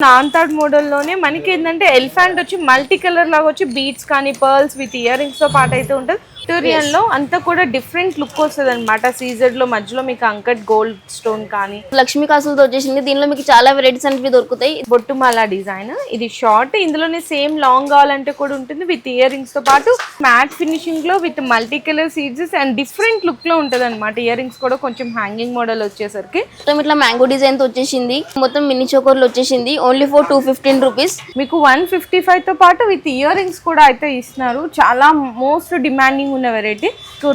నాన్తాడ్ మోడల్లోనే మనకి ఏంటంటే ఎలిఫెంట్ వచ్చి మల్టీ కలర్ లాగా వచ్చి బీడ్స్ కానీ పర్ల్స్ విత్ ఇయర్ రింగ్స్ తో పాటు అయితే ఉంటుంది. విక్టోరియన్ లో అంతా కూడా డిఫరెంట్ లుక్ వస్తుంది అనమాట. సీజెడ్ లో మధ్యలో మీకు అంకట్ గోల్డ్ స్టోన్ కానీ లక్ష్మీ కాసులతో వచ్చేసింది. దీనిలో మీకు చాలా వెరైటీస్ అనేవి దొరుకుతాయి. బొట్టుమాల డిజైన్ ఇది షార్ట్, ఇందులోనే సేమ్ లాంగ్ కావాలంటే కూడా ఉంటుంది విత్ ఇయర్ రింగ్స్ తో పాటు మ్యాట్ ఫినిషింగ్ లో with multi colour seeds and different look లో ఉంటది అనమాట. ఇయర్ రింగ్స్ కూడా కొంచెం హ్యాంగింగ్ మోడల్ వచ్చేసరికి మొత్తం ఇట్లా మ్యాంగో డిజైన్ తో వచ్చేసింది. మొత్తం మినీ చోకర్లు వచ్చేసింది. Only for 215 rupees. మీకు 155 తో పాటు విత్ ఇయర్ రింగ్స్ కూడా అయితే ఇస్తున్నారు. చాలా మోస్ట్ డిమాండింగ్ ఉన్న వెరైటీ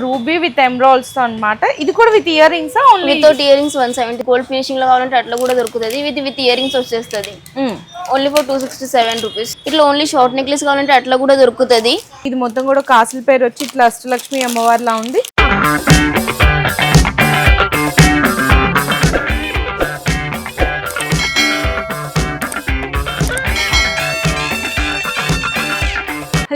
రూబీ విత్ ఎమరాల్డ్స్ తో అనమాట. ఇది కూడా with earrings only without ear rings 170. Gold finishing లో కావాలంటే అట్లా కూడా దొరుకుతుంది. విత్ ఇయర్ రింగ్స్ వచ్చేస్తుంది. Only for 267 rupees. ఇట్లా ఓన్లీ షార్ట్ నెక్లెస్ కావాలంటే అట్లా కూడా దొరుకుతుంది. ఇది మొత్తం కూడా కాసుల పేరు వచ్చి ఇట్లా అష్టలక్ష్మి అమ్మవారి లా ఉంది.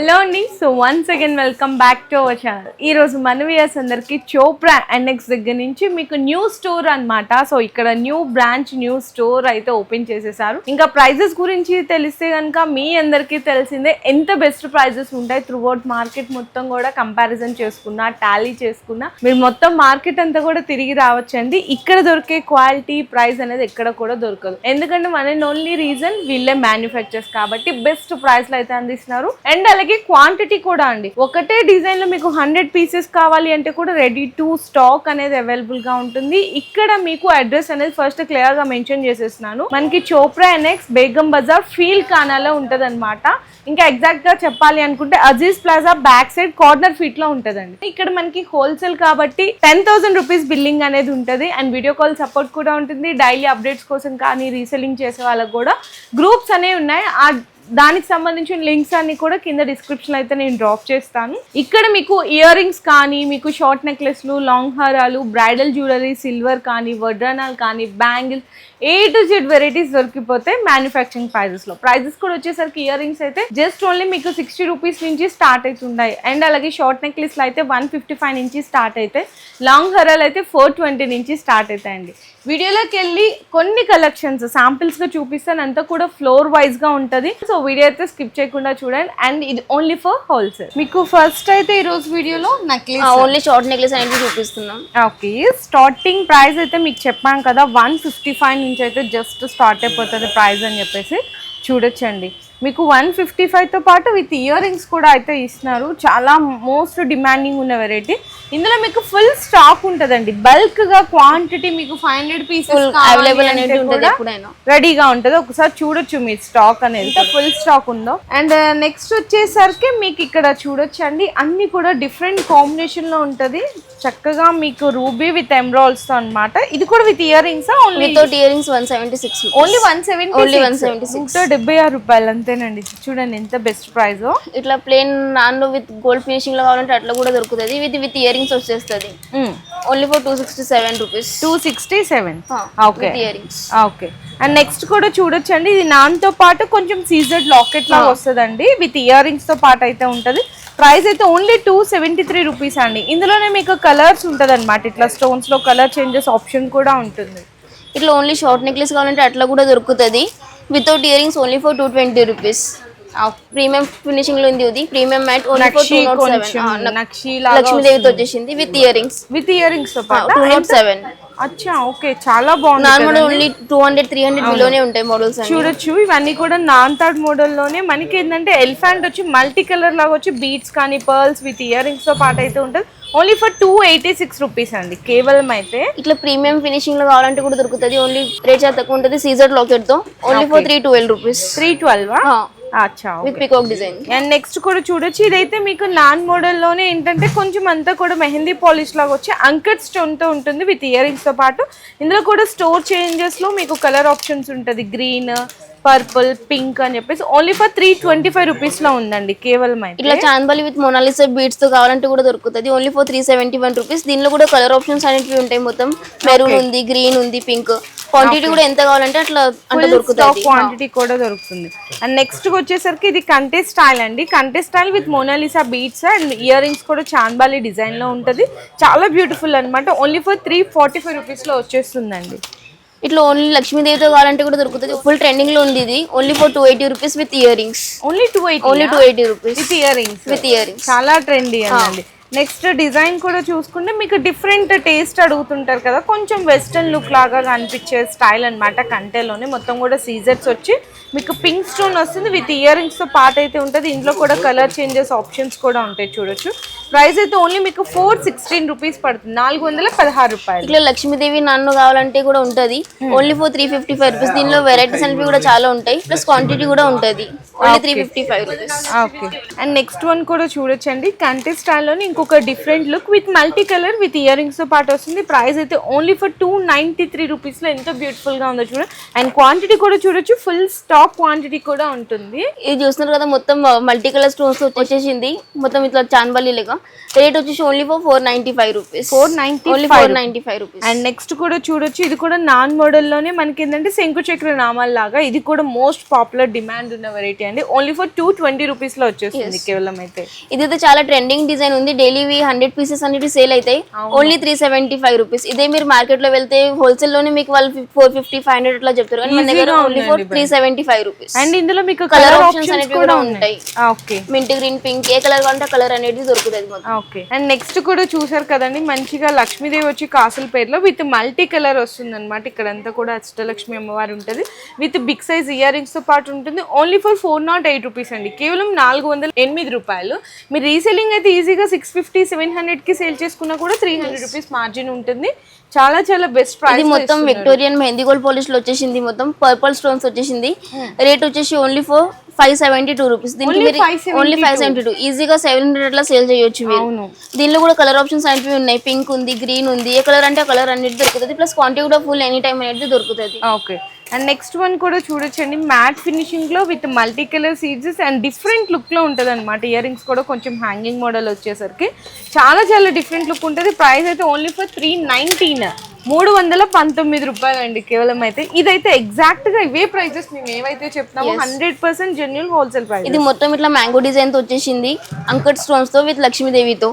హలో అండి, so once again welcome back to our channel. ఈ రోజు మన వ్యూయర్స్ అందరికి చోప్రా NX దగ్గర నుంచి మీకు న్యూ స్టోర్ అన్నమాట. సో ఇక్కడ న్యూ బ్రాంచ్ న్యూ స్టోర్ అయితే ఓపెన్ చేసేసారు. ఇంకా ప్రైజెస్ గురించి తెలిస్తే కనుక మీ అందరికీ తెలిసిందే ఎంత బెస్ట్ ప్రైజెస్ ఉంటాయి. త్రూ అవుట్ మార్కెట్ మొత్తం కూడా కంపారిజన్ చేసుకున్నా టాలీ చేసుకున్నా మీరు మొత్తం మార్కెట్ అంతా కూడా తిరిగి రావచ్చండి. ఇక్కడ దొరికే క్వాలిటీ ప్రైస్ అనేది ఎక్కడ కూడా దొరకదు. ఎందుకంటే మన ఓన్లీ రీజన్ వీళ్ళే మ్యానుఫ్యాక్చర్స్ కాబట్టి బెస్ట్ ప్రైస్ లో అయితే అందిస్తున్నారు. అండ్ అలాగే క్వాంటిటీ కూడా అండి, ఒకటే డిజైన్ లో మీకు 100 పీసెస్ కావాలి అంటే కూడా రెడీ టు స్టాక్ అనేది అవైలబుల్ గా ఉంటుంది. ఇక్కడ మీకు అడ్రస్ అనేది ఫస్ట్ క్లియర్ గా మెన్షన్ చేసేస్తున్నాను. మనకి చోప్రా NX బేగం బజార్ ఫీల్ ఖానాలో ఉంటది అనమాట. ఇంకా ఎగ్జాక్ట్ గా చెప్పాలి అనుకుంటే Aziz plaza back side corner feet లో ఉంటదండి. ఇక్కడ మనకి హోల్సేల్ కాబట్టి 10,000 రూపీస్ బిల్లింగ్ అనేది ఉంటది. అండ్ వీడియో కాల్ సపోర్ట్ కూడా ఉంటుంది. డైలీ అప్డేట్స్ కోసం కానీ రీసెల్లింగ్ చేసే వాళ్ళకి కూడా గ్రూప్స్ అనేవి ఉన్నాయి. దానికి సంబంధించిన లింక్స్ అన్ని కూడా కింద డిస్క్రిప్షన్ అయితే నేను డ్రాప్ చేస్తాను. ఇక్కడ మీకు ఇయర్ రింగ్స్ కానీ, మీకు షార్ట్ నెక్లెస్లు, లాంగ్ హారాలు, బ్రైడల్ జ్యువెలరీ, సిల్వర్ కానీ, వడ్రానాలు కానీ, bangles A to Z varieties దొరికిపోతే మ్యానుఫ్యాక్చరింగ్ ప్రైజెస్ లో. ప్రైజెస్ కూడా వచ్చేసరికి ఇయర్ రింగ్స్ అయితే జస్ట్ ఓన్లీ మీకు 60 రూపీస్ నుంచి స్టార్ట్ అవుతున్నాయి. అండ్ అలాగే షార్ట్ నెక్లెస్లు అయితే 155 నుంచి స్టార్ట్ అయితే, లాంగ్ హారాలు అయితే 420 నుంచి స్టార్ట్ అవుతాయండి. వీడియోలోకి వెళ్ళి కొన్ని కలెక్షన్స్ శాంపిల్స్ గా చూపిస్తాను. అంతా కూడా ఫ్లోర్ వైజ్ గా ఉంటది. సో వీడియో అయితే స్కిప్ చేయకుండా చూడండి. అండ్ ఇది ఓన్లీ ఫర్ హోల్సేల్. మీకు ఫస్ట్ అయితే ఈ రోజు వీడియోలో నెక్లెస్ ఓన్లీ షార్ట్ నెక్లెస్ అనేది చూపిస్తున్నాం. ఓకే, స్టార్టింగ్ ప్రైస్ అయితే మీకు చెప్పాను కదా 155 నుంచి అయితే జస్ట్ స్టార్ట్ అయిపోతుంది ప్రైస్ అని చెప్పేసి చూడొచ్చండి. మీకు 155 తో పాటు విత్ ఇయర్ రింగ్స్ కూడా అయితే ఇస్తున్నారు. చాలా మోస్ట్ డిమాండింగ్ ఉన్న వెరైటీ. ఇందులో మీకు ఫుల్ స్టాక్ ఉంటదండి. బల్క్ గా క్వాంటిటీ మీకు 500 పీసెస్ అవైలబుల్ అనేది ఉంటుంది. ఎప్పుడైనా రెడీగా ఉంటది. ఒకసారి చూడొచ్చు మీ స్టాక్ అనేది ఫుల్ స్టాక్ ఉందో. అండ్ నెక్స్ట్ వచ్చేసరికి మీకు ఇక్కడ చూడొచ్చండి, అన్ని కూడా డిఫరెంట్ కాంబినేషన్ లో ఉంటది. చక్కగా మీకు రూబీ విత్ ఎమరాల్డ్స్ తో అన్నమాట. ఇది కూడా with earrings only without earrings 176. Only 176 176 రూపాయలు అంతేనండి. చూడండి ఎంత బెస్ట్ ప్రైస్. ఇట్లా ప్లేన్ నాన్ విత్ గోల్డ్ ఫినిషింగ్ లో కావాలంటే అట్లా కూడా దొరుకుతుంది. విత్ ఇయర్ రింగ్స్ వచ్చేస్తుంది. Only for 267 rupees. 267. Okay earrings. Okay. And next కూడా చూడొచ్చండి, ఇది నాన్ తో పాటు కొంచెం సీజెడ్ లాకెట్ లాగా వస్తుందండి. విత్ ఇయర్ రింగ్స్ తో పాటు అయితే ఉంటది. ప్రైస్ అయితే ఓన్లీ 273 రూపీస్ అండి. ఇందులోనే మీకు కలర్స్ ఉంటది అనమాట. ఇట్లా స్టోన్స్ లో కలర్ చేంజెస్ ఆప్షన్ కూడా ఉంటుంది. ఇట్లా ఓన్లీ షార్ట్ నెక్లెస్ కావాలంటే అట్లా కూడా దొరుకుతుంది. Without earrings only for 220 rupees. Premium finishing లో ఉంది. ఇది ప్రీమియం మ్యాట్ ఓన్లీ ఫర్ 207. లక్ష్మీదేవితో వచ్చేసింది with ear rings. With earrings తో పాటు 207. అచ్చా, ఓకే, చాలా బాగుంది. నార్మల్ ఓన్లీ 200-300 బిలోనే ఉంటాయి మోడల్స్. చూడొచ్చు ఇవన్నీ కూడా నాన్తాడ్ మోడల్ లోనే. మనకి ఏంటంటే ఎలిఫెంట్ వచ్చి మల్టీ కలర్ లాగా వచ్చి బీడ్స్ కానీ పర్ల్స్ విత్ ఇయర్ రింగ్స్ తో పాటు అయితే ఉంటుంది. ఓన్లీ ఫర్ 286 రూపీస్ అండి కేవలం. అయితే ఇట్లా ప్రీమియం ఫినిషింగ్ లో కావాలంటే కూడా దొరుకుతుంది. ఓన్లీ రేట్ చాలా తక్కువ ఉంటుంది. సీజర్ లాకెట్ తో ఓన్లీ ఫర్ 312 రూపీస్. 312 అచ్చా, with peacock design. And next కూడా చూడొచ్చు, ఇదైతే మీకు నాన్ మోడల్ లోనే ఏంటంటే కొంచెం అంతా కూడా మెహందీ పాలిష్ లాగా వచ్చి అంకట్ స్టోన్ తో ఉంటుంది విత్ ఇయర్ రింగ్స్ తో పాటు. ఇందులో కూడా స్టోర్ చేంజెస్ లో మీకు కలర్ ఆప్షన్స్ ఉంటుంది. గ్రీన్, పర్పుల్, పింక్ అని చెప్పేసి ఓన్లీ ఫర్ 325 రూపీస్ లో ఉందండి కేవలం. అయితే ఇట్లా చాందబాలి విత్ మొనాలిసా బీడ్స్ తో కావాలంటే కూడా దొరుకుతుంది. Only for 371 rupees. దీనిలో కూడా కలర్ ఆప్షన్స్ అనేవి ఉంటాయి. మొత్తం మెరూన్ ఉంది, గ్రీన్ ఉంది, పింక్. క్వాంటిటీ కూడా ఎంత కావాలంటే అట్లా అంటే దొరుకుతుంది. క్వాంటిటీ కూడా దొరుకుతుంది. అండ్ నెక్స్ట్ వచ్చేసరికి ఇది కంటే స్టైల్ అండి. కంటే style with Mona Lisa beads and earrings కూడా చాందబాలి డిజైన్ లో ఉంటది. చాలా బ్యూటిఫుల్ అనమాట. ఓన్లీ ఫర్ 345 రూపీస్ లో వచ్చేస్తుందండి. ఇట్లా ఓన్లీ లక్ష్మీదేవితో కావాలంటే కూడా దొరుకుతుంది. ఫుల్ ట్రెండింగ్ లో ఉంది ఇది. Only for 280 rupees with earrings. Only 280. Only 280 rupees with ear rings. With ear rings చాలా ట్రెండీ అండి. నెక్స్ట్ డిజైన్ కూడా చూసుకుంటే మీకు డిఫరెంట్ టేస్ట్ అడుగుతుంటారు కదా, కొంచెం వెస్టర్న్ లుక్ లాగా కనిపించే స్టైల్ అన్నమాట. కంటెలోనే మొత్తం కూడా సీజర్స్ వచ్చి మీకు పింక్ స్టోన్ వస్తుంది విత్ ఇయర్ రింగ్స్ తో పాటు అయితే ఉంటుంది. ఇందులో కూడా కలర్ చేంజెస్ ఆప్షన్స్ కూడా ఉంటాయి చూడొచ్చు. ప్రైస్ అయితే ఓన్లీ మీకు 416 రూపీస్ పడుతుంది, 416 రూపాయలు. ఇట్లా లక్ష్మీదేవి నన్ను కావాలంటే కూడా ఉంటది. Only for 355 rupees. దీనిలో వెరైటీస్ అనేవి కూడా చాలా ఉంటాయి, ప్లస్ క్వాంటిటీ కూడా ఉంటది. Only 355 rupees. Okay. And next one కూడా చూడొచ్చండి, కంటే స్టైల్లోని ఇంకొక different look with multi colour with earrings తో పాటు వస్తుంది. ప్రైస్ అయితే ఓన్లీ ఫర్ 293 రూపీస్ లో ఎంత బ్యూటిఫుల్ గా ఉందో చూడండి. అండ్ క్వాంటిటీ కూడా చూడొచ్చు, ఫుల్ స్టాక్ క్వాంటిటీ కూడా ఉంటుంది. ఇది చూస్తున్నారు కదా, మొత్తం మల్టీ కలర్ స్టోన్స్ వచ్చేసింది. మొత్తం ఇట్లా చాన్బల్లి లేక. రేట్ వచ్చేసి only for 495 rupees. 495 rupees. And next కూడా చూడొచ్చు, ఇది కూడా నాన్ మోడల్ లోనే మనకి ఏంటంటే శంకు చక్ర నామాల లాగా. ఇది కూడా మోస్ట్ పాపులర్ డిమాండ్ ఉన్న వెరైటీ అండి. ఓన్లీ ఫర్ 220 రూపీస్ లో వచ్చేస్తుంది కేవలం. అయితే ఇదైతే చాలా ట్రెండింగ్ డిజైన్ ఉంది. డైలీ 100 పీసెస్ అనేవి సేల్ అవుతాయి. Only 375 rupees. ఇదే మీరు మార్కెట్ లో వెళ్తే హోల్సేల్ లోనే మీకు వాళ్ళు 450, 500 అట్లా చెప్తారు, కానీ మన దగ్గర ఓన్లీ ఫర్ 375 రూపీస్. అండ్ ఇందులో మీకు కలర్ ఆప్షన్స్ అనేవి కూడా ఉంటాయి. ఓకే. మింట్ గ్రీన్, పింక్, ఏ కలర్ కావాలంటే కలర్ అనేది దొరుకుతుంది మొత్తం. ఓకే. అండ్ నెక్స్ట్ కూడా చూసారు కదండి, మంచిగా లక్ష్మీదేవి వచ్చి కాసుల పేరులో విత్ మల్టీ కలర్ వస్తుంది అనమాట. ఇక్కడంతా కూడా అష్టలక్ష్మి అమ్మవారు ఉంటుంది with big size earrings తో పాటు ఉంటుంది. ఓన్లీ ఫర్ 408 రూపీస్ అండి, కేవలం 408 రూపాయలు. మీరు రీసెల్లింగ్ అయితే ఈజీగా 650, 700 కి సేల్ చేసుకున్నా కూడా 300 రూపీస్ మార్జిన్ ఉంటుంది. చాలా చాలా బెస్ట్ ప్రైస్. ఇది మొత్తం విక్టోరియన్ మెహందీ గోల్డ్ పాలిష్ లో వచ్చేసింది. మొత్తం పర్పుల్ స్టోన్స్ వచ్చేసింది. రేట్ వచ్చేసి ఓన్లీ ఫర్ 572 రూపీస్. దీనికి మీరు ఓన్లీ 572 ఈజీగా 700 అట్లా సేల్ చేయొచ్చు మీరు. దీనిలో కూడా కలర్ ఆప్షన్స్ అనేవి ఉన్నాయి. పింక్ ఉంది, గ్రీన్ ఉంది, ఏ కలర్ అంటే ఆ కలర్ అనేది దొరుకుతుంది. ప్లస్ క్వాంటిటీ కూడా ఫుల్ ఎనీ టైం అనేది దొరుకుతుంది. ఓకే. అండ్ నెక్స్ట్ వన్ కూడా చూడొచ్చండి, మ్యాట్ ఫినిషింగ్ లో with multi colour seeds and different look లో ఉంటుంది అనమాట. ఇయర్ రింగ్స్ కూడా కొంచెం హ్యాంగింగ్ మోడల్ వచ్చేసరికి చాలా చాలా డిఫరెంట్ లుక్ ఉంటుంది. ప్రైస్ అయితే ఓన్లీ ఫర్ 319 రూపాయలు అండి కేవలం. అయితే ఇదైతే ఎగ్జాక్ట్ గా ఇవే ప్రైజెస్ మేము ఏవైతే చెప్తామో 100% జెన్యూన్ హోల్సేల్ ప్రైస్. ఇది మొత్తం ఇట్లా మ్యాంగో డిజైన్ తో వచ్చేసింది, అంకట్ స్టోన్స్ తో విత్ లక్ష్మీదేవితో.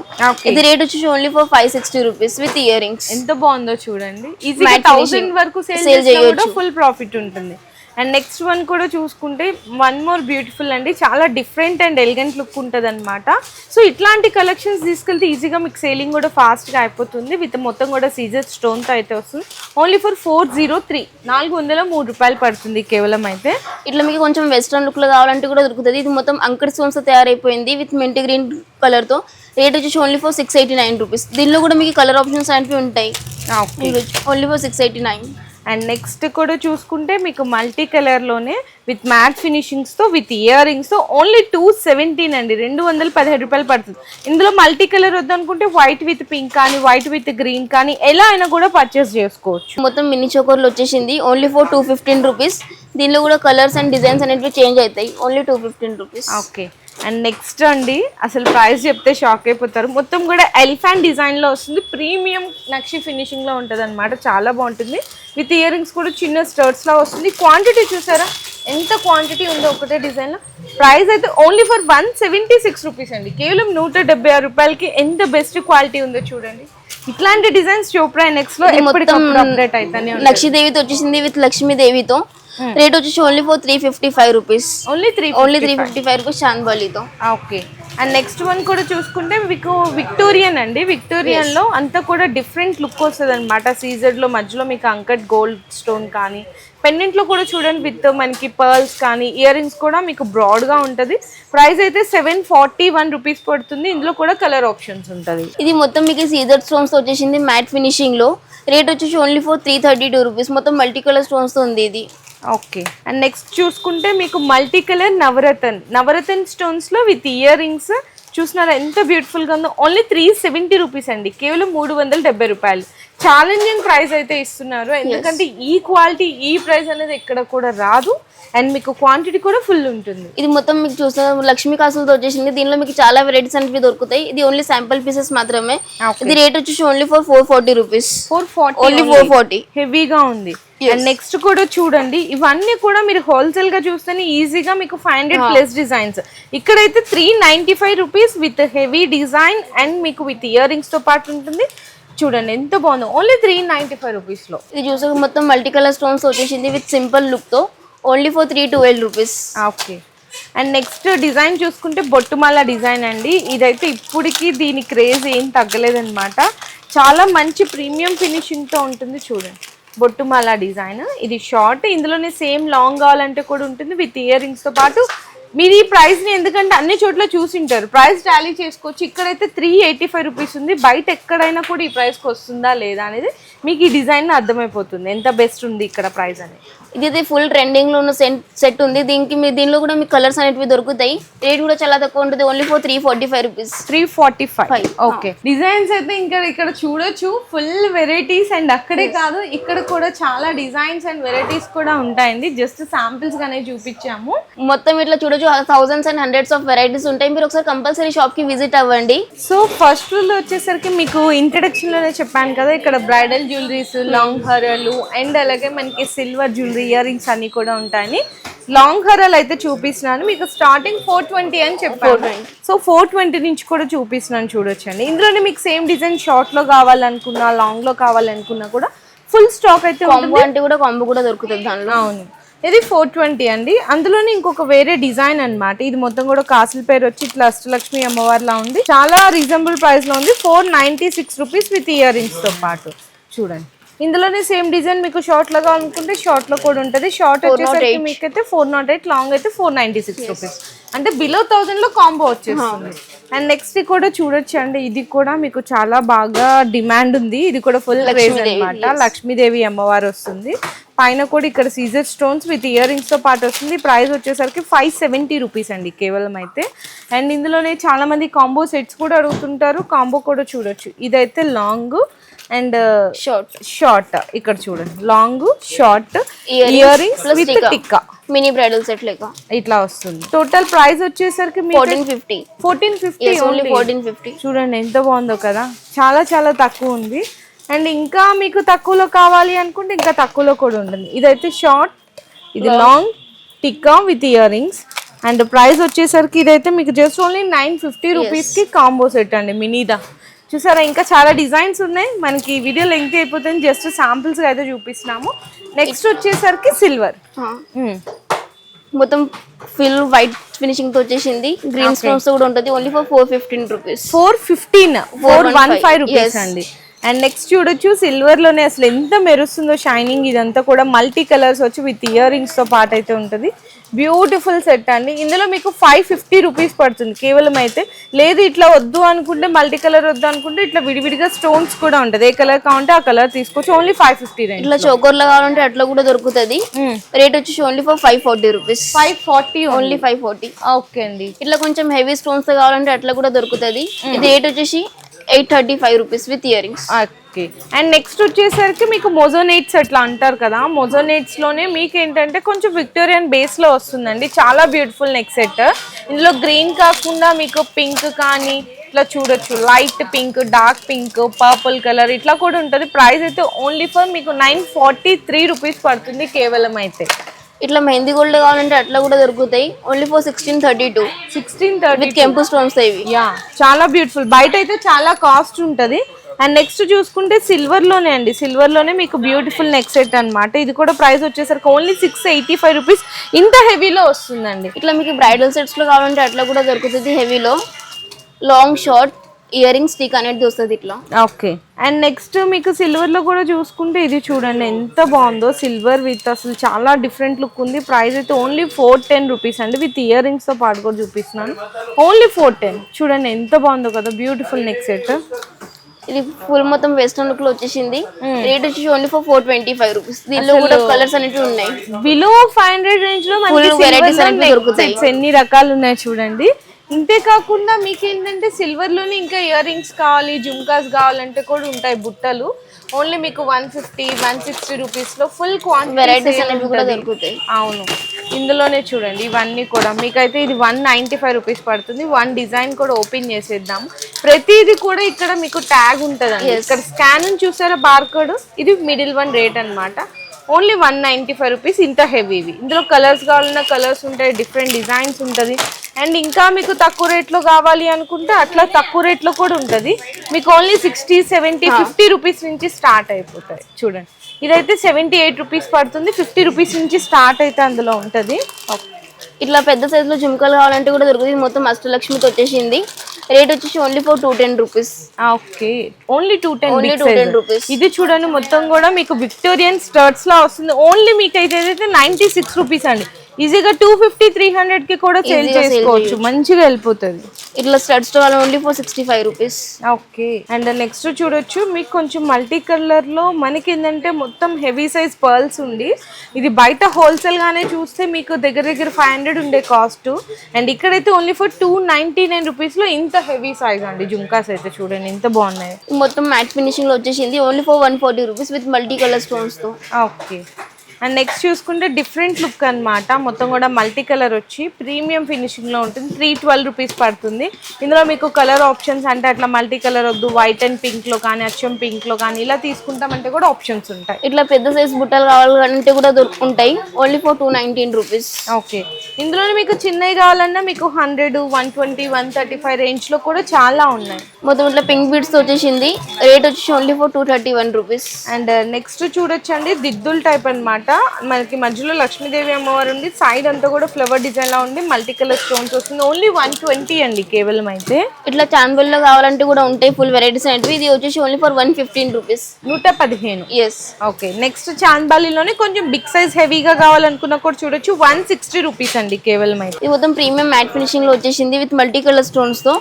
ఇది రేట్ వచ్చేసి only for 560 rupees with ear rings. ఎంత బాగుందో చూడండి. ఈజీగా 1000 వరకు సేల్ చేయొచ్చు, ఫుల్ ప్రాఫిట్ ఉంటుంది. అండ్ నెక్స్ట్ వన్ కూడా చూసుకుంటే వన్ మోర్ బ్యూటిఫుల్ అండి, చాలా డిఫరెంట్ అండ్ ఎలిగెంట్ లుక్ ఉంటుంది అనమాట. సో ఇట్లాంటి కలెక్షన్స్ తీసుకెళ్తే ఈజీగా మీకు సేలింగ్ కూడా ఫాస్ట్గా అయిపోతుంది. విత్ మొత్తం కూడా సీజర్ స్టోన్తో అయితే వస్తుంది. ఓన్లీ ఫర్ 403, 403 రూపాయలు పడుతుంది కేవలం. అయితే ఇట్లా మీకు కొంచెం వెస్ట్రన్ లుక్ లో కావాలంటే కూడా దొరుకుతుంది. ఇది మొత్తం అంకట్ స్టోన్స్ తో తయారైపోయింది విత్ మెంట్ గ్రీన్ కలర్ తో. రేట్ వచ్చేసి ఓన్లీ ఫర్ 689 రూపీస్. దీనిలో కూడా మీకు కలర్ ఆప్షన్స్ అనేవి ఉంటాయి. Only for 689. అండ్ నెక్స్ట్ కూడా చూసుకుంటే మీకు మల్టీ కలర్లోనే విత్ మ్యాట్ ఫినిషింగ్స్తో విత్ ఇయర్ రింగ్స్తో ఓన్లీ 217 అండి, 217 రూపాయలు పడుతుంది. ఇందులో మల్టీ కలర్ వద్దనుకుంటే వైట్ విత్ పింక్ కానీ వైట్ విత్ గ్రీన్ కానీ ఎలా అయినా కూడా పర్చేస్ చేసుకోవచ్చు. మొత్తం మినీ చోకర్లు వచ్చేసింది. Only for 215 rupees. దీనిలో కూడా కలర్స్ అండ్ డిజైన్స్ అనేవి చేంజ్ అవుతాయి. Only 215 rupees. Okay. And next అండి, అసలు ప్రైస్ చెప్తే షాక్ అయిపోతారు. మొత్తం కూడా ఎలిఫెంట్ డిజైన్లో వస్తుంది, ప్రీమియం నక్షి ఫినిషింగ్లో ఉంటుంది అనమాట. చాలా బాగుంటుంది. విత్ ఇయర్ రింగ్స్ కూడా చిన్న స్టర్ట్స్లా వస్తుంది. క్వాంటిటీ చూసారా ఎంత క్వాంటిటీ ఉందో ఒకటే డిజైన్లో. ప్రైస్ అయితే ఓన్లీ ఫర్ 176 రూపీస్ అండి, కేవలం 176 రూపాయలకి. ఎంత బెస్ట్ క్వాలిటీ ఉందో చూడండి. ఇట్లాంటి డిజైన్స్ చోప్రా నెక్స్ట్ లో ఎప్పటికప్పుడు అప్డేట్ అవుతానే ఉంటాయి. లక్ష్మీదేవితో వచ్చేసింది విత్ లక్ష్మీదేవితో. రేట్ వచ్చేసి only for 355 rupees. Only 355 rupees చాందబాలితో. ఓకే. అండ్ నెక్స్ట్ వన్ కూడా చూసుకుంటే మీకు విక్టోరియన్ అండి. విక్టోరియన్ లో అంతా కూడా డిఫరెంట్ లుక్ వస్తుంది అనమాట. సీజర్ లో మధ్యలో మీకు అంకట్ గోల్డ్ స్టోన్ కానీ, పెండెంట్ లో కూడా చూడండి విత్ మనకి పర్ల్స్ కానీ, ఇయర్ రింగ్స్ కూడా మీకు బ్రాడ్ గా ఉంటుంది. ప్రైస్ అయితే 741 రూపీస్ పడుతుంది. ఇందులో కూడా కలర్ ఆప్షన్స్ ఉంటుంది. ఇది మొత్తం మీకు సీజర్ స్టోన్స్ వచ్చేసింది మ్యాట్ ఫినిషింగ్ లో. రేట్ వచ్చేసి ఓన్లీ ఫర్ 332 రూపీస్. మొత్తం మల్టీ కలర్ స్టోన్స్ తో ఉంది ఇది. ఓకే. అండ్ నెక్స్ట్ చూసుకుంటే మీకు మల్టీ కలర్ నవరతన్ స్టోన్స్ లో విత్ ఇయర్ రింగ్స్ చూసినారా ఎంత బ్యూటిఫుల్ గా ఉందో. ఓన్లీ 370 రూపీస్ అండి, కేవలం 370 రూపాయలు. ఛాలెంజింగ్ ప్రైస్ అయితే ఇస్తున్నారు, ఎందుకంటే ఈ క్వాలిటీ ఈ ప్రైస్ అనేది ఎక్కడ కూడా రాదు. అండ్ మీకు క్వాంటిటీ కూడా ఫుల్ ఉంటుంది. ఇది మొత్తం మీకు చూస్తున్నారు లక్ష్మీ కాసులతో వచ్చేసింది. దీనిలో మీకు చాలా వెరైటీస్ అనేవి దొరుకుతాయి. ఇది ఓన్లీ శాంపుల్ పీసెస్ మాత్రమే. ఇది రేట్ వచ్చేసి ఓన్లీ ఫర్ 440 రూపీస్. 440 ఓన్లీ 440. హెవీగా ఉంది. అండ్ నెక్స్ట్ కూడా చూడండి, ఇవన్నీ కూడా మీరు హోల్సేల్ గా చూస్తేనే ఈజీగా మీకు 500+ డిజైన్స్. ఇక్కడైతే 395 rupees with heavy design and మీకు విత్ ఇయర్ రింగ్స్ తో పాటు ఉంటుంది. చూడండి ఎంత బాగుందో, ఓన్లీ 395 రూపీస్లో. ఇది చూసాక మొత్తం మల్టీ కలర్ స్టోన్స్ వచ్చేసింది విత్ సింపుల్ లుక్ తో, only for 312 rupees. Okay. And next design చూసుకుంటే బొట్టుమాల డిజైన్ అండి. ఇదైతే ఇప్పటికి దీని క్రేజ్ ఏం తగ్గలేదన్నమాట. చాలా మంచి ప్రీమియం ఫినిషింగ్తో ఉంటుంది. చూడండి బొట్టుమాల డిజైన్. ఇది షార్ట్, ఇందులోనే సేమ్ లాంగ్ కావాలంటే కూడా ఉంటుంది విత్ ఇయర్ రింగ్స్తో పాటు. మీరు ఈ ప్రైస్ని ఎందుకంటే అన్ని చోట్ల చూసింటారు, ప్రైస్ టాలీ చేసుకోవచ్చు. ఇక్కడైతే 385 రూపీస్ ఉంది. బయట ఎక్కడైనా కూడా ఈ ప్రైస్కి వస్తుందా లేదా అనేది మీకు ఈ డిజైన్ అర్థమైపోతుంది ఎంత బెస్ట్ ఉంది ఇక్కడ ప్రైస్ అనేది. ఇది ఫుల్ ట్రెండింగ్ లో ఉన్న సెట్ ఉంది. దీనిలో కూడా మీకు కలర్స్ అనేవి దొరుకుతాయి. రేట్ కూడా చాలా తక్కువ ఉంటుంది, only for 345 rupees. 345. Okay. Designs అయితే ఇంకా ఇక్కడ చూడొచ్చు, ఫుల్ వెరైటీస్. అండ్ అక్కడే కాదు, ఇక్కడ కూడా చాలా డిజైన్స్ అండ్ వెరైటీస్ కూడా ఉంటాయండి. జస్ట్ శాంపిల్స్ గానే చూపించాము. మొత్తం ఇట్లా చూడొచ్చు, thousands and hundreds of varieties ఉంటాయి. మీరు ఒకసారి కంపల్సరీ షాప్ కి విజిట్ అవ్వండి. సో ఫస్ట్ లో వచ్చేసరికి మీకు ఇంట్రడక్షన్ లోనే చెప్పాను కదా, ఇక్కడ బ్రైడల్ జ్యువెలరీస్, లాంగ్ హారాలు అండ్ అలాగే మనకి సిల్వర్ జ్యువెలరీ, ఇయర్ రింగ్స్ అన్ని కూడా ఉంటాయని లాంగ్ హారాలు అయితే చూపిస్తున్నాను. మీకు స్టార్టింగ్ 420 అని చెప్పాను. సో 420 నుంచి కూడా చూపిస్తున్నాను, చూడొచ్చండి. ఇందులోనే మీకు సేమ్ డిజైన్ షార్ట్ లో కావాలనుకున్నా, లాంగ్ లో కావాలనుకున్నా కూడా ఫుల్ స్టాక్ అయితే కాంబో అంటే కూడా కాంబో కూడా దొరుకుతుంది దానిలో. అవును, ఇది 420 అండి. అందులోనే ఇంకొక వేరే డిజైన్ అన్నమాట. ఇది మొత్తం కూడా కాసుల పేరు వచ్చి ఇట్లా అష్టలక్ష్మి అమ్మవారిలా ఉంది. చాలా రీజనబుల్ ప్రైస్ లో ఉంది, 496 రూపీస్ విత్ ఇయర్ రింగ్స్ తో పాటు. చూడండి ఇందులోనే సేమ్ డిజైన్ మీకు షార్ట్ లో కావాలనుకుంటే షార్ట్ లో కూడా ఉంటుంది. షార్ట్ వచ్చేసరికి మీకైతే 408, లాంగ్ అయితే 496 రూపీస్. అంటే బిలో 1000 లో కాంబో వచ్చేస్తుంది. అండ్ నెక్స్ట్ కూడా చూడొచ్చు అండి, ఇది కూడా మీకు చాలా బాగా డిమాండ్ ఉంది. ఇది కూడా ఫుల్ క్రేజ్ అన్నమాట. లక్ష్మీదేవి అమ్మవారు వస్తుంది. పైన కూడా ఇక్కడ సీజర్ స్టోన్స్ విత్ ఇయర్ రింగ్స్ తో పాటు వస్తుంది. ప్రైస్ వచ్చేసరికి 570 రూపీస్ అండి కేవలం అయితే. అండ్ ఇందులోనే చాలా మంది కాంబో సెట్స్ కూడా అడుగుతుంటారు. కాంబో కూడా చూడొచ్చు. ఇదైతే లాంగ్ అండ్ షార్ట్. ఇక్కడ చూడండి, long short ear rings with tikka, mini bridal set లెక్క ఇట్లా వస్తుంది. టోటల్ ప్రైస్ వచ్చేసరికి 1450 ఓన్లీ 1450. చూడండి ఎంత బాగుందో కదా, చాలా చాలా తక్కువ ఉంది. అండ్ ఇంకా మీకు తక్కువలో కావాలి అనుకుంటే ఇంకా తక్కువలో కూడా ఉంటుంది. ఇదైతే షార్ట్, ఇది long tikka with ear rings. And price వచ్చేసరికి ఇదైతే మీకు జస్ట్ ఓన్లీ 950 రూపీస్ కి కాంబో సెట్ అండి మినీదా. చూసారా, ఇంకా చాలా డిజైన్స్ ఉన్నాయి. మనకి వీడియో లెంగ్త్ అయిపోతుంది, జస్ట్ శాంపిల్స్ అయితే చూపిస్తున్నాము. నెక్స్ట్ వచ్చేసరికి సిల్వర్, మొత్తం ఫుల్ వైట్ ఫినిషింగ్ తో వచ్చేసింది. గ్రీన్ స్టోన్స్ కూడా ఉంటుంది, ఓన్లీ ఫర్ 415 రూపీస్. 415 రూపీస్ అండి. అండ్ నెక్స్ట్ చూడొచ్చు, సిల్వర్ లోనే అసలు ఎంత మెరుస్తుందో షైనింగ్. ఇదంతా కూడా మల్టీ కలర్స్ వచ్చి విత్ ఇయర్ రింగ్స్ తో పాటు అయితే ఉంటుంది. బ్యూటిఫుల్ సెట్ అండి. ఇందులో మీకు 550 రూపీస్ పడుతుంది కేవలం. అయితే లేదు ఇట్లా వద్దు అనుకుంటే, మల్టీ కలర్ వద్దు అనుకుంటే ఇట్లా విడివిడిగా స్టోన్స్ కూడా ఉంటుంది. ఏ కలర్ కావాలంటే ఆ కలర్ తీసుకోవచ్చు. Only 550 range. ఇట్లా చోకర్లో కావాలంటే అట్లా కూడా దొరుకుతుంది. రేట్ వచ్చేసి only for 540 rupees. 540 only 540. Okay అండి. ఇట్లా కొంచెం హెవీ స్టోన్స్ కావాలంటే అట్లా కూడా దొరుకుతుంది. ఇది రేట్ వచ్చేసి 835 rupees with earrings. Okay. And next వచ్చేసరికి మీకు మొజోనేట్స్ అట్లా అంటారు కదా, మొజోనేట్స్ లోనే మీకు ఏంటంటే కొంచెం విక్టోరియన్ బేస్ లో వస్తుందండి. చాలా బ్యూటిఫుల్ నెక్ సెట్. ఇందులో గ్రీన్ కాకుండా మీకు పింక్ కానీ ఇట్లా చూడొచ్చు, light pink, dark pink, purple colour ఇట్లా కూడా ఉంటుంది. ప్రైస్ అయితే ఓన్లీ ఫర్ మీకు 943 రూపీస్ పడుతుంది కేవలం. అయితే ఇట్లా మెహందీ గోల్డ్ కావాలంటే అట్లా కూడా దొరుకుతాయి, ఓన్లీ ఫర్ 1632 విత్ కెంపు స్టోన్స్. ఇవి చాలా బ్యూటిఫుల్. బయట అయితే చాలా కాస్ట్ ఉంటుంది. అండ్ నెక్స్ట్ చూసుకుంటే సిల్వర్ లోనే అండి, సిల్వర్ లోనే మీకు బ్యూటిఫుల్ నెక్ సెట్ అన్నమాట. ఇది కూడా ప్రైస్ వచ్చేసరికి ఓన్లీ 685 రూపీస్. ఇంత హెవీలో వస్తుందండి. ఇట్లా మీకు బ్రైడల్ సెట్స్ లో కావాలంటే అట్లా కూడా దొరుకుతుంది. హెవీలో long short earrings stick అనేది వస్తుంది ఇట్లా. ఓకే. అండ్ నెక్స్ట్ మీకు సిల్వర్ లో కూడా చూసుకుంటే ఇది చూడండి ఎంత బాగుందో, సిల్వర్ విత్ అసలు చాలా డిఫరెంట్ లుక్ ఉంది. ప్రైస్ అయితే ఓన్లీ 410 రూపీస్ అండి. విత్ ఇయర్ రింగ్స్ తో పాటు కూడా చూపిస్తున్నాను, ఓన్లీ 410. చూడండి ఎంత బాగుందో కదా, బ్యూటిఫుల్ నెక్ సెట్. ఇది ఫుల్ మొత్తం వెస్టర్న్ లుక్ లో వచ్చేసింది. రేట్ వచ్చేసి ఓన్లీ ఫర్ 425 రూపీస్. దీనిలో కూడా కలర్స్ అనేవి ఉన్నాయి. బిలో 500 రేంజ్ లో మనకి వెరైటీస్ అనేవి దొరుకుతాయి. ఎన్ని రకాలు ఉన్నాయి చూడండి. ఇంతే కాకుండా మీకు ఏంటంటే సిల్వర్ లోనే ఇంకా ఇయర్ రింగ్స్ కావాలి, జుమ్కాస్ కావాలంటే కూడా ఉంటాయి బుట్టలు. ఓన్లీ మీకు 150-160 రూపీస్ లో ఫుల్ క్వాంటిటీ వెరైటీస్ అనేవి కూడా దొరుకుతాయి. అవును, ఇందులోనే చూడండి ఇవన్నీ కూడా మీకైతే ఇది 195 రూపీస్ పడుతుంది. వన్ డిజైన్ కూడా ఓపెన్ చేసేద్దాము. ప్రతిది కూడా ఇక్కడ మీకు ట్యాగ్ ఉంటుందండి. ఇక్కడ స్కాన్ చూసారా బార్ కోడ్, ఇది మిడిల్ వన్ రేట్ అన్నమాట. Only 195 rupees. ఇంత హెవీవి. ఇందులో కలర్స్ కావాలన్నా కలర్స్ ఉంటాయి, డిఫరెంట్ డిజైన్స్ ఉంటుంది. అండ్ ఇంకా మీకు తక్కువ రేట్లో కావాలి అనుకుంటే అట్లా తక్కువ రేట్లో కూడా ఉంటుంది. మీకు ఓన్లీ 60, 70, 50 రూపీస్ నుంచి స్టార్ట్ అయిపోతాయి. చూడండి ఇదైతే 78 రూపీస్ పడుతుంది. 50 రూపీస్ నుంచి స్టార్ట్ అయితే అందులో ఉంటుంది. ఇట్లా పెద్ద సైజులో జుంకాలు కావాలంటే కూడా దొరుకుతుంది. మొత్తం అష్టలక్ష్మితో వచ్చేసింది. రేట్ వచ్చేసి only for 210 rupees. Okay, only 210 rupees. ఇది చూడండి మొత్తం కూడా మీకు విక్టోరియన్ స్టర్ట్స్ లా వస్తుంది. ఓన్లీ మీకు అయితే 96 రూపీస్ అండి. ఈజీగా 250, 300 కి కూడా సేల్ చేసుకోవచ్చు. మంచిగా వెళ్ళిపోతుంది. ఇట్లా studs only for 65 rupees. Okay, and next చూడొచ్చు మీకు కొంచెం మల్టీ కలర్ లో మనకి ఏంటంటే మొత్తం హెవీ సైజ్ పర్ల్స్ ఉంది. ఇది బయట హోల్సేల్ గానే చూస్తే మీకు దగ్గర 500 ఉండే కాస్ట్. అండ్ ఇక్కడైతే ఓన్లీ ఫర్ 299 రూపీస్ లో ఇంత హెవీ సైజ్ అండి జుంకాస్ అయితే చూడండి ఎంత బాగున్నాయి. మొత్తం మ్యాట్ ఫినిషింగ్ లో వచ్చేసింది. Only for 140 rupees with multi colour stones తో. ఓకే, అండ్ నెక్స్ట్ చూసుకుంటే డిఫరెంట్ లుక్ అన్నమాట. మొత్తం కూడా మల్టీ కలర్ వచ్చి ప్రీమియం ఫినిషింగ్ లో ఉంటుంది. 312 రూపీస్ పడుతుంది. ఇందులో మీకు కలర్ ఆప్షన్స్ అంటే అట్లా మల్టీ కలర్ వద్దు, వైట్ అండ్ పింక్ లో కానీ అచ్చం పింక్ లో కానీ ఇలా తీసుకుంటామంటే కూడా ఆప్షన్స్ ఉంటాయి. ఇట్లా పెద్ద సైజ్ బుట్టలు కావాలంటే కూడా ఉంటాయి. Only for 219 rupees. ఓకే, ఇందులో మీకు చిన్నవి కావాలన్నా మీకు 100, 120, 135 రేంజ్ లో కూడా చాలా ఉన్నాయి. మొత్తం ఇట్లా పింక్ బీడ్స్ తో వచ్చేసింది. రేట్ వచ్చేసి only for 231 rupees. And next చూడొచ్చండి దిద్దుల్ టైప్ అన్నమాట. మనకి మధ్యలో లక్ష్మీదేవి అమ్మవారు ఉంది. సైడ్ అంతా కూడా ఫ్లవర్ డిజైన్ లా ఉంది. మల్టీ కలర్ స్టోన్స్ వస్తుంది. ఓన్లీ 120 అండి కేవలం. అయితే ఇట్లా చాన్బల్ లో కావాలంటే కూడా ఉంటాయి ఫుల్ వెరైటీస్ అనేవి. ఇది వచ్చేసి only for 115 rupees. 115. Yes. Okay, next చాంబాలిలోనే కొంచెం బిగ్ సైజ్ హెవీగా కావాలనుకున్నా కూడా చూడొచ్చు. 160 రూపీస్ అండి కేవలం. అయితే ఇది మొత్తం ప్రీమియం మ్యాట్ ఫినిషింగ్ లో వచ్చేసింది విత్ మల్టీ కలర్ స్టోన్స్ తో.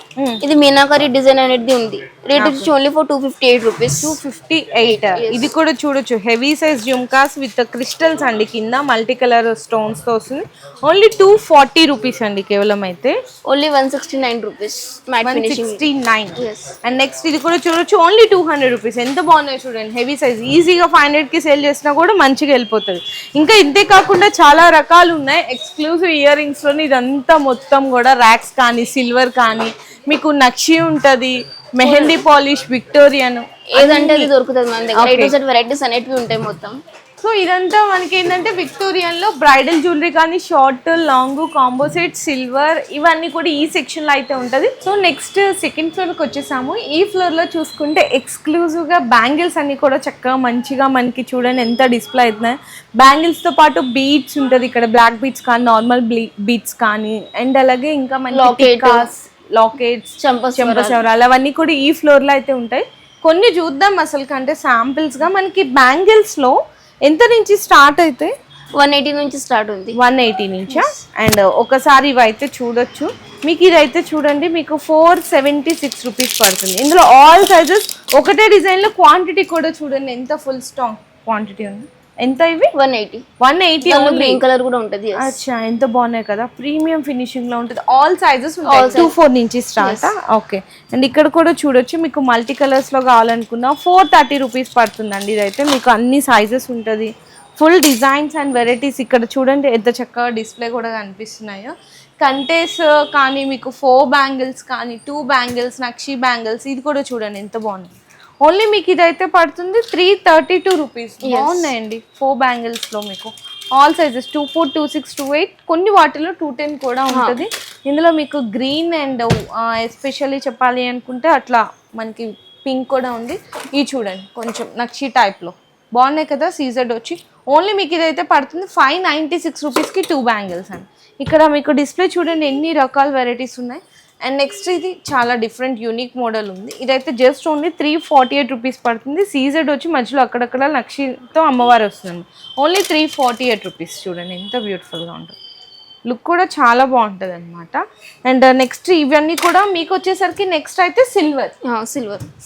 ఇది మీనాకరీ డిజైన్ అనేది ఉంది. రేట్ వచ్చేసి ఓన్లీ ఫర్ 258 రూపీస్. 258. ఇది కూడా చూడొచ్చు heavy size jhumkas with crystals అండి. కింద మల్టీ కలర్ స్టోన్స్ తో వస్తుంది. ఓన్లీ 240 రూపీస్ అండి కేవలం. అయితే only 169 rupees matte finishing. 169. And next ఇది కూడా చూడొచ్చు ఓన్లీ 200 రూపీస్. ఎంత బాగున్నాయి చూడండి హెవీ సైజ్. ఈజీగా 500 కి సేల్ చేసినా కూడా మంచిగా వెళ్ళిపోతుంది. ఇంకా ఇంతే కాకుండా చాలా రకాలు ఉన్నాయి. ఎక్స్క్లూజివ్ ఇయర్ రింగ్స్ లోని ఇదంతా మొత్తం కూడా ర్యాక్స్ కానీ సిల్వర్ కానీ మీకు నక్షి ఉంటది, మెహందీ పాలిష్, విక్టోరియన్ ఏదంటే అది దొరుకుతుంది మన దగ్గర. వెరైటీస్ అనేటివి ఉంటాయి మొత్తం. సో ఇదంతా మనకి ఏంటంటే విక్టోరియన్ లో బ్రైడల్ జ్యువెలరీ కానీ short, long, combo set, silver ఇవన్నీ కూడా ఈ సెక్షన్ లో అయితే ఉంటది. సో నెక్స్ట్ సెకండ్ ఫ్లోర్ కి వచ్చేసాము. ఈ ఫ్లోర్ లో చూసుకుంటే ఎక్స్క్లూజివ్ గా బ్యాంగిల్స్ అన్ని కూడా చక్కగా మంచిగా మనకి చూడండి ఎంత డిస్ప్లే అవుతున్నాయి. బ్యాంగిల్స్ తో పాటు బీడ్స్ ఉంటది. ఇక్కడ బ్లాక్ బీడ్స్ కానీ నార్మల్ బీడ్స్ కానీ అండ్ అలాగే ఇంకా మనకి లాకెట్స్, చెంపసవరాలు అవన్నీ కూడా ఈ ఫ్లోర్ లో అయితే ఉంటాయి. కొన్ని చూద్దాం అసలు కంటే శాంపిల్స్ గా. మనకి బ్యాంగిల్స్ లో ఎంత నుంచి స్టార్ట్ అయితే 180 నుంచి స్టార్ట్ ఉంది. 180 నుంచా? అండ్ ఒకసారి ఇవైతే చూడొచ్చు. మీకు ఇదైతే చూడండి మీకు 476 రూపీస్ పడుతుంది. ఇందులో ఆల్ సైజెస్ ఒకటే డిజైన్ లో. క్వాంటిటీ కూడా చూడండి ఎంత ఫుల్ స్టాక్ క్వాంటిటీ ఉంది. ఎంత ఇవి? 180. గ్రీన్ కలర్ కూడా ఉంటది. అచ్చా, ఎంత బాగున్నాయి కదా. ప్రీమియం ఫినిషింగ్ లో ఉంటుంది. ఆల్ సైజెస్ ఉంటాయి. 24 నుంచి స్టార్ట్. ఓకే, అండ్ ఇక్కడ కూడా చూడొచ్చు మీకు మల్టీ కలర్స్ లో కావాలనుకున్నా 430 రూపీస్ పడుతుందండి. ఇదైతే మీకు అన్ని సైజెస్ ఉంటుంది. Full designs and varieties. ఇక్కడ చూడండి ఎంత చక్కగా డిస్ప్లే కూడా కనిపిస్తున్నాయో. కంటేస్ కానీ మీకు 4 బ్యాంగిల్స్ కానీ 2 బ్యాంగిల్స్, నక్షి బ్యాంగిల్స్. ఇది కూడా చూడండి ఎంత బాగుంది. ఓన్లీ మీకు ఇదైతే పడుతుంది 332 రూపీస్. బాగున్నాయండి 4 బ్యాంగిల్స్ లో మీకు ఆల్ సైజెస్ 24, 26, 28. కొన్ని వాటిలో 210 కూడా ఉంటుంది. ఇందులో మీకు గ్రీన్ అండ్ ఎస్పెషల్లీ చెప్పాలి అనుకుంటే అట్లా మనకి పింక్ కూడా ఉంది. ఇది చూడండి కొంచెం నక్షి టైప్ లో బాగున్నాయి కదా. సీజెడ్ వచ్చి ఓన్లీ మీకు ఇదైతే పడుతుంది 596 రూపీస్కి 2 బ్యాంగిల్స్ అండి. ఇక్కడ మీకు డిస్ప్లే చూడండి ఎన్ని రకాల వెరైటీస్ ఉన్నాయి. అండ్ నెక్స్ట్ ఇది చాలా డిఫరెంట్ యూనిక్ మోడల్ ఉంది. ఇదైతే జస్ట్ ఓన్లీ 348 రూపీస్ పడుతుంది. సీజెడ్ వచ్చి మధ్యలో అక్కడక్కడ నక్షితో అమ్మవారు వస్తుంది. Only 348 rupees. చూడండి ఎంత బ్యూటిఫుల్గా ఉంటుంది. లుక్ కూడా చాలా బాగుంటుంది అనమాట. అండ్ నెక్స్ట్ ఇవన్నీ కూడా మీకు వచ్చేసరికి నెక్స్ట్ అయితే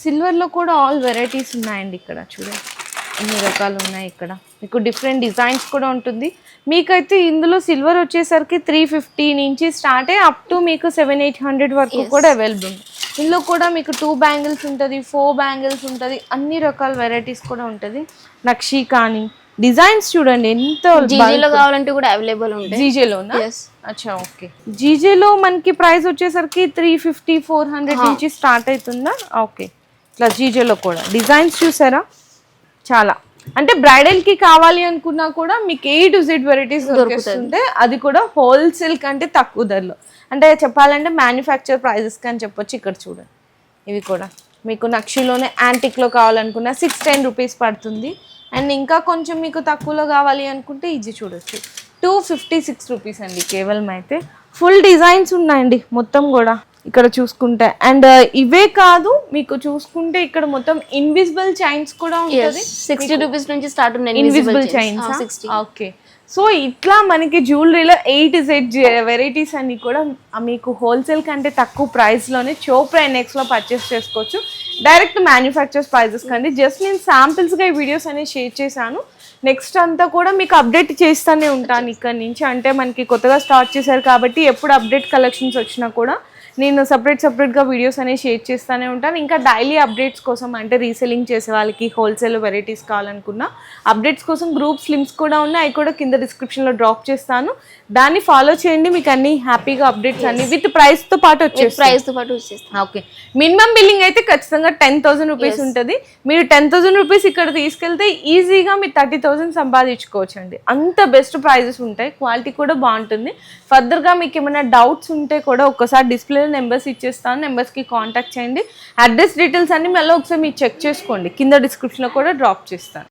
సిల్వర్లో కూడా ఆల్ వెరైటీస్ ఉన్నాయండి. ఇక్కడ చూడండి ఎన్ని రకాలు ఉన్నాయి. ఇక్కడ మీకు డిఫరెంట్ డిజైన్స్ కూడా ఉంటుంది. మీకైతే ఇందులో సిల్వర్ వచ్చేసరికి 350 నుంచి స్టార్ట్ అయ్యి అప్ టు మీకు 700-800 వరకు కూడా అవైలబుల్ ఉంది. ఇందులో కూడా మీకు 2 బ్యాంగిల్స్ ఉంటుంది, 4 బ్యాంగిల్స్ ఉంటుంది. అన్ని రకాల వెరైటీస్ కూడా ఉంటుంది. నక్షి కానీ డిజైన్స్ చూడండి ఎంత. జీజేలో కావాలంటే కూడా అవైలబుల్ ఉంటుంది. జీజేలోనా? అచ్చా, ఓకే. జీజేలో మనకి ప్రైస్ వచ్చేసరికి 350-400 నుంచి స్టార్ట్ అవుతుందా? ఓకే, ఇట్లా జీజేలో కూడా డిజైన్స్ చూసారా చాలా. అంటే బ్రైడల్ కి కావాలి అనుకున్నా కూడా మీకు A to Z వెరైటీస్ దొరుకుతుంటే అది కూడా హోల్సేల్ కంటే తక్కువ ధరలో. అంటే చెప్పాలంటే మ్యానుఫ్యాక్చర్ ప్రైజెస్ అని చెప్పొచ్చు. ఇక్కడ చూడండి ఇవి కూడా మీకు నక్షిలోనే యాంటిక్లో కావాలనుకున్నా 610 రూపీస్ పడుతుంది. అండ్ ఇంకా కొంచెం మీకు తక్కువలో కావాలి అనుకుంటే ఇది చూడొచ్చు 256 రూపీస్ అండి కేవలం. అయితే ఫుల్ డిజైన్స్ ఉన్నాయండి మొత్తం కూడా ఇక్కడ చూసుకుంటే. అండ్ ఇవే కాదు మీకు చూసుకుంటే ఇక్కడ మొత్తం ఇన్విజిబుల్ చైన్స్ కూడా ఉంటుంది. 60 రూపీస్ నుంచి స్టార్ట్ ఉన్నాయి ఇన్విజిబుల్ చైన్స్. ఓకే, సో ఇట్లా మనకి జ్యువెలరీలో A to Z వెరైటీస్ అన్ని కూడా మీకు హోల్సేల్ కంటే తక్కువ ప్రైస్లోనే చోప్రా NXలో పర్చేస్ చేసుకోవచ్చు. డైరెక్ట్ మ్యానుఫ్యాక్చర్స్ ప్రైజెస్ కండి. జస్ట్ నేను శాంపిల్స్గా ఈ వీడియోస్ అనేవి షేర్ చేశాను. నెక్స్ట్ అంతా కూడా మీకు అప్డేట్ చేస్తూనే ఉంటాను ఇక్కడ నుంచి. అంటే మనకి కొత్తగా స్టార్ట్ చేశారు కాబట్టి ఎప్పుడు అప్డేట్ కలెక్షన్స్ వచ్చినా కూడా నేను సపరేట్గా వీడియోస్ అనేవి షేర్ చేస్తూనే ఉంటాను. ఇంకా డైలీ అప్డేట్స్ కోసం అంటే రీసెల్లింగ్ చేసే వాళ్ళకి హోల్సేల్ వెరైటీస్ కావాలనుకున్న అప్డేట్స్ కోసం గ్రూప్స్ లింక్స్ కూడా ఉన్నాయి. అవి కూడా కింద డిస్క్రిప్షన్లో డ్రాప్ చేస్తాను. దాన్ని ఫాలో చేయండి. మీకు అన్ని హ్యాపీగా అప్డేట్స్ అన్ని విత్ ప్రైస్తో పాటు వచ్చేస్తాయి. ఓకే, మినిమం బిల్లింగ్ అయితే ఖచ్చితంగా 10,000 రూపీస్ ఉంటుంది. మీరు 10,000 రూపీస్ ఇక్కడ తీసుకెళ్తే ఈజీగా మీరు 30,000 సంపాదించుకోవచ్చు అండి. అంత బెస్ట్ ప్రైజెస్ ఉంటాయి, క్వాలిటీ కూడా బాగుంటుంది. ఫర్దర్గా మీకు ఏమైనా డౌట్స్ ఉంటే కూడా ఒక్కసారి డిస్ప్లేలో నెంబర్స్ ఇచ్చేస్తాను, నెంబర్స్కి కాంటాక్ట్ చేయండి. అడ్రస్ డీటెయిల్స్ అన్ని మళ్ళీ ఒకసారి మీరు చెక్ చేసుకోండి, కింద డిస్క్రిప్షన్లో కూడా డ్రాప్ చేస్తాను.